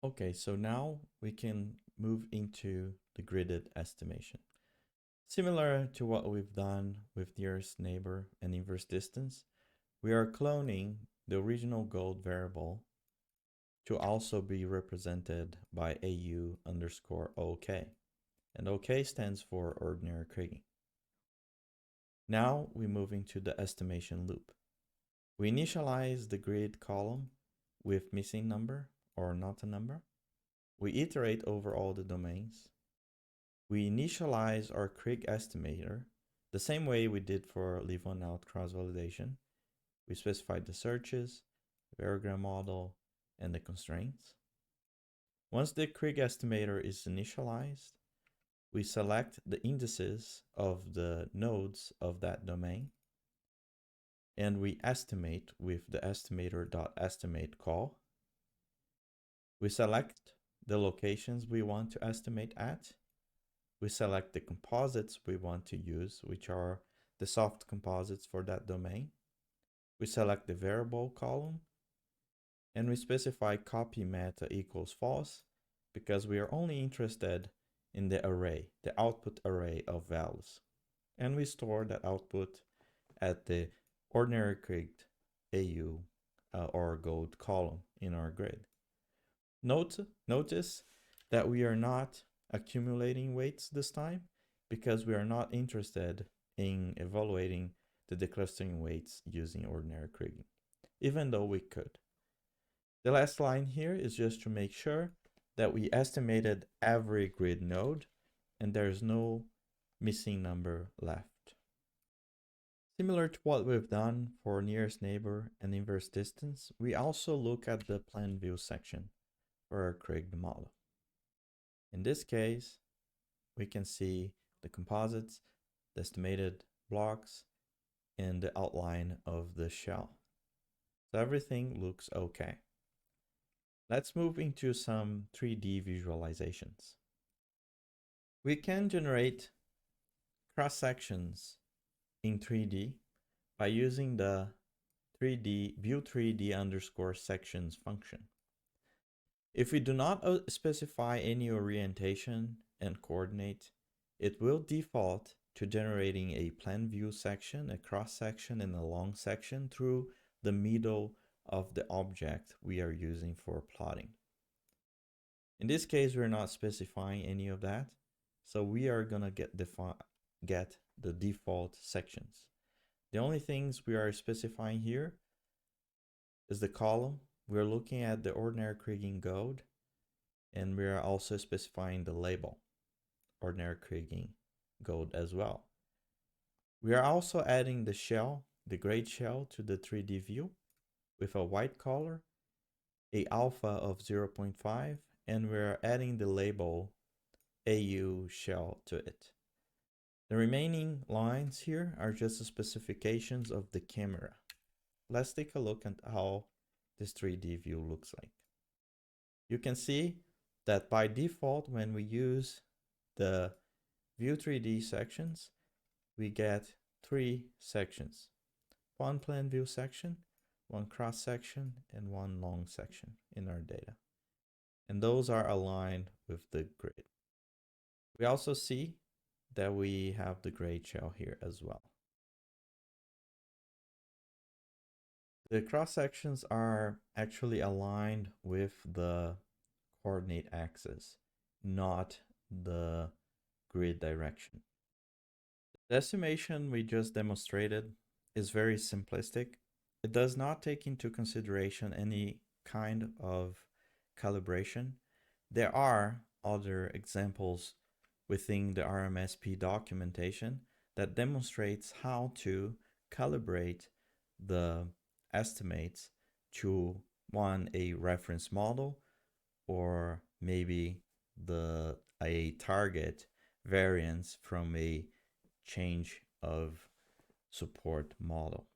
Okay, so now we can move into the gridded estimation. Similar to what we've done with nearest neighbor and inverse distance, we are cloning the original gold variable to also be represented by AU underscore OK. And OK stands for ordinary kriging. Now we move into the estimation loop. We initialize the grid column with missing number or not a number. We iterate over all the domains. We initialize our Krige estimator the same way we did for leave one out cross-validation. We specify the searches, variogram model, and the constraints. Once the Krige estimator is initialized, we select the indices of the nodes of that domain, and we estimate with the estimator.estimate call. We select the locations we want to estimate at. We select the composites we want to use, which are the soft composites for that domain. We select the variable column, and we specify copy meta equals false because we are only interested in the array, the output array of values. And we store that output at the ordinary krigged AU or gold column in our grid. Notice that we are not accumulating weights this time because we are not interested in evaluating the declustering weights using ordinary kriging, even though we could. The last line here is just to make sure that we estimated every grid node and there's no missing number left. Similar to what we've done for nearest neighbor and inverse distance, we also look at the plan view section for our Krige model. In this case, we can see the composites, the estimated blocks, and the outline of the shell. So everything looks okay. Let's move into some 3D visualizations. We can generate cross-sections in 3D by using the 3D view 3D underscore sections function. If we do not specify any orientation and coordinate, it will default to generating a plan view section, a cross section, and a long section through the middle of the object we are using for plotting. In this case, we're not specifying any of that, so we are gonna get the default sections. The only things we are specifying here is the column. We're looking at the ordinary kriging gold, and we are also specifying the label, ordinary kriging gold as well. We are also adding the shell, the grade shell, to the 3D view with a white color, a alpha of 0.5, and we're adding the label AU shell to it. The remaining lines here are just the specifications of the camera. Let's take a look at how this 3D view looks like. You can see that by default, when we use the view 3D sections, we get 3 sections. One plan view section, one cross section, and one long section in our data. And those are aligned with the grid. We also see that we have the grade shell here as well. The cross sections are actually aligned with the coordinate axis, not the grid direction. The estimation we just demonstrated is very simplistic. It does not take into consideration any kind of calibration. There are other examples within the RMSP documentation that demonstrates how to calibrate the estimates to a reference model or maybe a target variance from a change of support model.